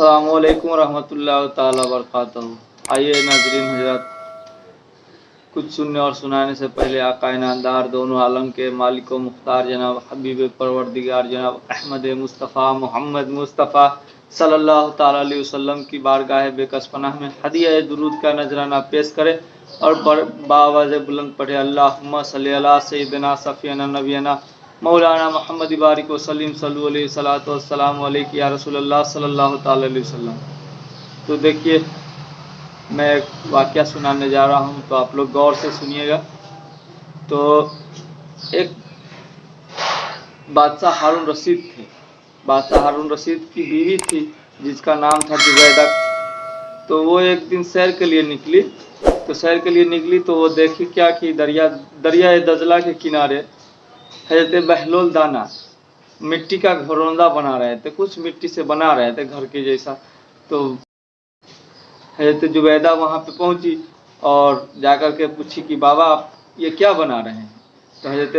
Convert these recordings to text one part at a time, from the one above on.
अस्सलाम वालेकुम रहमतुल्लाहि ताला बरकातहू। आइए नाज़रीन हज़रात, कुछ सुनने और सुनाने से पहले आका इनामदार दोनों आलम के मालिक व मुख्तार जनाब हबीब परवरदिगार जनाब अहमद मुस्तफ़ा मोहम्मद मुस्तफ़ा सल्लल्लाहु ताला अलैहि वसल्लम की बारगाह बेकसपनाह में हदिया दुरूद का नजराना पेश करें और बावाज़ बुलंद पढ़े अल्लाहुम्मा सल्ली अला सय्यिदना सफ़ीना नबीना मौलाना मोहम्मद बारिक वसल्लम सल्लल्लाहु अलैहि सलातो वस्सलाम अलैहि या रसूलल्लाह सल्लल्लाहु ताला अलैहि वसल्लम। तो देखिए, मैं एक वाक़या सुनाने जा रहा हूँ, तो आप लोग गौर से सुनिएगा। तो एक बादशाह हारून रशीद थे। बादशाह हारून रशीद की बीवी थी जिसका नाम था जुबैदा। तो वो एक दिन सैर के लिए निकली। तो सैर के लिए निकली तो वो देखी क्या कि दरिया दजला के किनारे हज़रत बहलोल दाना मिट्टी का घरौंदा बना रहे थे, कुछ मिट्टी से बना रहे थे घर के जैसा। तो हज़रत जुबैदा वहाँ पे पहुँची और जाकर के पूछी कि बाबा आप ये क्या बना रहे हैं। तो हज़रत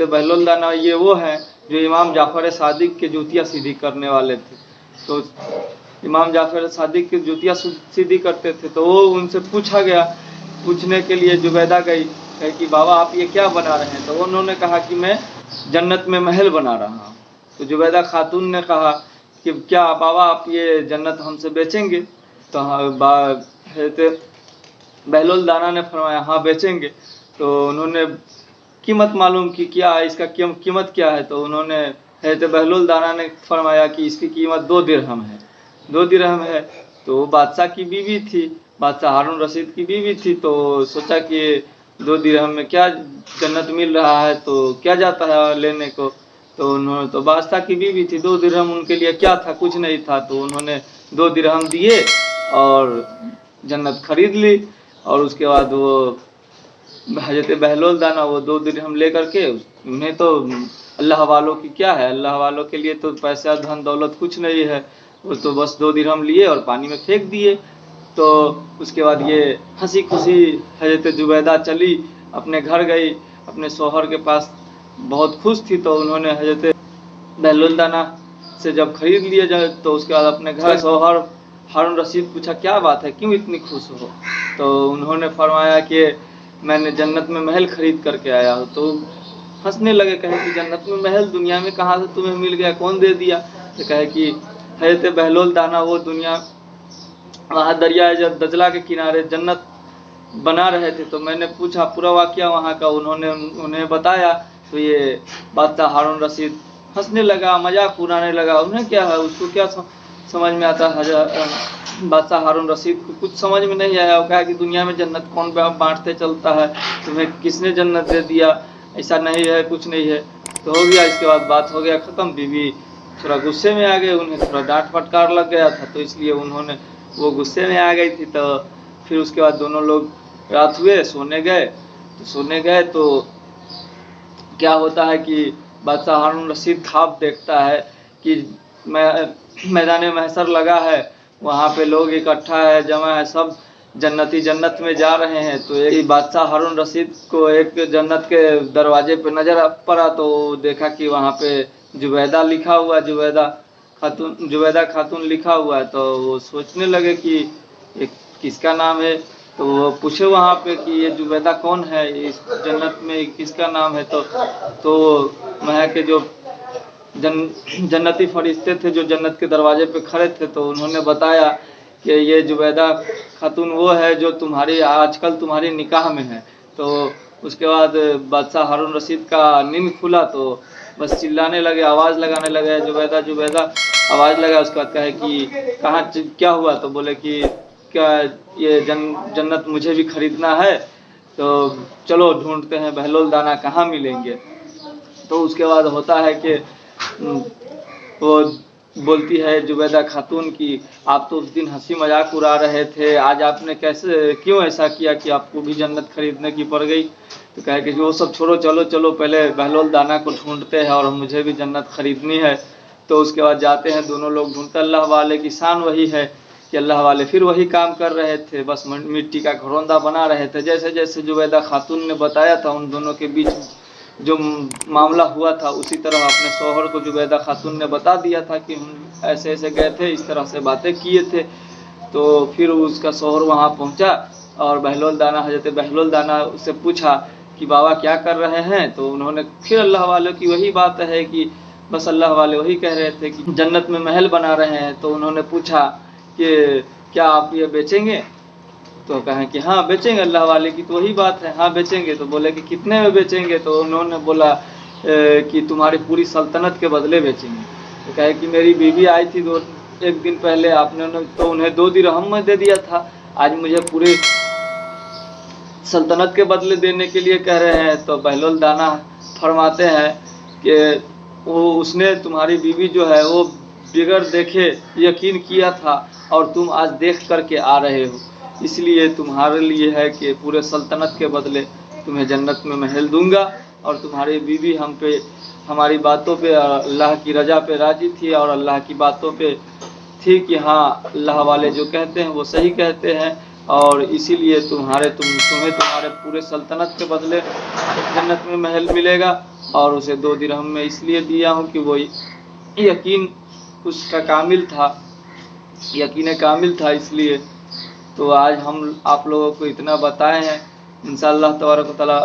बहलोल दाना ये वो हैं जो इमाम जाफ़र सादिक के जूतियाँ सीधी करने वाले थे। तो इमाम जाफ़र सादिक की जूतियाँ सीधी करते थे। तो वो उनसे पूछा गया, पूछने के लिए जुबैदा गई, कहे कि बाबा आप ये क्या बना रहे हैं। तो उन्होंने कहा कि मैं जन्नत में महल बना रहा हूँ। तो जुबैदा खातून ने कहा कि क्या बाबा आप ये जन्नत हमसे बेचेंगे। तो बहलोल दाना ने फरमाया हाँ बेचेंगे। तो उन्होंने कीमत मालूम की, क्या इसका कीमत क्या है। तो उन्होंने हज़रत बहलोल दाना ने फरमाया कि इसकी कीमत 2 दिरहम है। 2 दिरहम है। तो बादशाह की बीवी थी, बादशाह हारून रशीद की बीवी थी। तो सोचा कि 2 दिरहम में क्या जन्नत मिल रहा है, तो क्या जाता है लेने को। तो उन्होंने, तो बादशाह की बीवी थी, 2 दिरहम उनके लिए क्या था, कुछ नहीं था। तो उन्होंने 2 दिरहम दिए और जन्नत खरीद ली। और उसके बाद वो हज़रत बहलोल दाना वो 2 दिरहम ले करके, उन्हें तो अल्लाह वालों की क्या है, अल्लाह वालों के लिए तो पैसा धन दौलत कुछ नहीं है, वो तो बस 2 दिरहम लिए और पानी में फेंक दिए। तो उसके बाद ये हंसी खुशी हज़रत जुबैदा चली, अपने घर गई, अपने शौहर के पास बहुत खुश थी। तो उन्होंने हज़रत बहलोल दाना से जब खरीद लिए तो उसके बाद अपने घर शौहर हारून रशीद पूछा क्या बात है, क्यों इतनी खुश हो। तो उन्होंने फरमाया कि मैंने जन्नत में महल खरीद करके आया हूँ। तो हंसने लगे, कहे कि जन्नत में महल दुनिया में कहाँ से तुम्हें मिल गया, कौन दे दिया। तो कहे कि हज़रत बहलोल दाना वो दुनिया वहाँ दरिया दजला के किनारे जन्नत बना रहे थे। तो मैंने पूछा पूरा वाक़या वहाँ का, उन्हें बताया। तो ये बादशाह हारून रशीद हंसने लगा, मजाक उड़ाने लगा। उन्हें क्या है, उसको क्या समझ में आता है। बादशाह हारून रशीद को कुछ समझ में नहीं आया। वो कहा कि दुनिया में जन्नत कौन बांटते चलता है, तुम्हें किसने जन्नत दे दिया, ऐसा नहीं है, कुछ नहीं है। तो हो गया, इसके बाद बात हो गया ख़त्म। बीवी थोड़ा गुस्से में आ गए, उन्हें थोड़ा डांट फटकार लग गया था, तो इसलिए वो गुस्से में आ गई थी। तो फिर उसके बाद दोनों लोग रात हुए, सोने गए। तो क्या होता है कि बादशाह हारून रशीद ख्वाब देखता है कि मैदान महशर लगा है, वहाँ पे लोग इकट्ठा है, जमा है, सब जन्नती जन्नत में जा रहे हैं। तो एक बादशाह हारून रशीद को एक जन्नत के दरवाजे पे नज़र पड़ा। तो देखा कि वहाँ पे जुबैदा लिखा हुआ, जुबैदा खातून लिखा हुआ है। तो वो सोचने लगे कि ये किसका नाम है। तो वो पूछे वहाँ पे कि ये जुबैदा कौन है, इस जन्नत में किसका नाम है। तो वहाँ के जो जन्नती फरिश्ते थे जो जन्नत के दरवाजे पे खड़े थे, तो उन्होंने बताया कि ये जुबैदा खातून वो है जो आजकल तुम्हारी निकाह में है। तो उसके बाद बादशाह हारून रशीद का नींद खुला, तो बस चिल्लाने लगे, आवाज़ लगाने लगे, जुबैदा जुबैदा आवाज़ लगा। उसके बाद कहे कि कहाँ क्या हुआ। तो बोले कि क्या ये जन्नत मुझे भी खरीदना है, तो चलो ढूंढते हैं बहलोल दाना कहाँ मिलेंगे। तो उसके बाद होता है कि वो बोलती है जुबैदा खातून की आप तो उस दिन हंसी मजाक उड़ा रहे थे, आज आपने क्यों ऐसा किया कि आपको भी जन्नत खरीदने की पड़ गई। तो कहे कि वो सब छोड़ो, चलो पहले बहलोल दाना को ढूंढते हैं और मुझे भी जन्नत खरीदनी है। तो उसके बाद जाते हैं दोनों लोग ढूंढते। अल्लाह वाले की शान वही है कि अल्लाह वाले फिर वही काम कर रहे थे, बस मिट्टी का घरौंदा बना रहे थे, जैसे जैसे जुबैदा खातून ने बताया था। उन दोनों के बीच जो मामला हुआ था उसी तरह अपने शौहर को जुबैदा खातून ने बता दिया था कि हम ऐसे ऐसे गए थे, इस तरह से बातें किए थे। तो फिर उसका शौहर वहाँ पहुँचा और बहलोल दाना, हजरत बहलोल दाना उससे पूछा कि बाबा क्या कर रहे हैं। तो उन्होंने फिर अल्लाह वालों की वही बात है कि बस अल्लाह वाले वही कह रहे थे कि जन्नत में महल बना रहे हैं। तो उन्होंने पूछा कि क्या आप ये बेचेंगे? तो कहें कि हाँ बेचेंगे, अल्लाह वाले की तो वही बात है, हाँ बेचेंगे। तो बोले कि कितने में बेचेंगे? तो उन्होंने बोला कि तुम्हारी पूरी सल्तनत के बदले बेचेंगे। तो कहे कि मेरी बीवी आई थी एक दिन पहले, आपने तो उन्हें 2 दिरहम में दे दिया था, आज मुझे पूरी सल्तनत के बदले देने के लिए कह रहे हैं। तो बहलोल दाना फरमाते हैं कि वो उसने, तुम्हारी बीवी जो है वो बिगड़ देखे यकीन किया था और तुम आज देख करके आ रहे हो, इसलिए तुम्हारे लिए है कि पूरे सल्तनत के बदले तुम्हें जन्नत में महल दूंगा। और तुम्हारी बीवी हम पे, हमारी बातों पे, अल्लाह की रजा पे राजी थी और अल्लाह की बातों पे थी कि हाँ अल्लाह वाले जो कहते हैं वो सही कहते हैं, और इसीलिए तुम्हें तुम्हारे पूरे सल्तनत के बदले जन्नत में महल मिलेगा। और उसे 2 दिरहम में इसलिए दिया हूँ कि वो यकीन उसका कामिल था, यकीन कामिल था इसलिए। तो आज हम आप लोगों को इतना बताए हैं। इंशाअल्लाह तबारक व तआला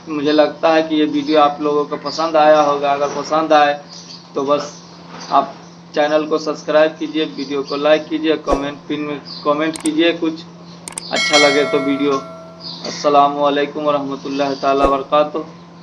मुझे लगता है कि ये वीडियो आप लोगों को पसंद आया होगा। अगर पसंद आए तो बस आप चैनल को सब्सक्राइब कीजिए, वीडियो को लाइक कीजिए, पिन में कमेंट कीजिए कुछ अच्छा लगे तो वीडियो। अस्सलामु अलैकुम व रहमतुल्लाहि ताला व बरकातुहू।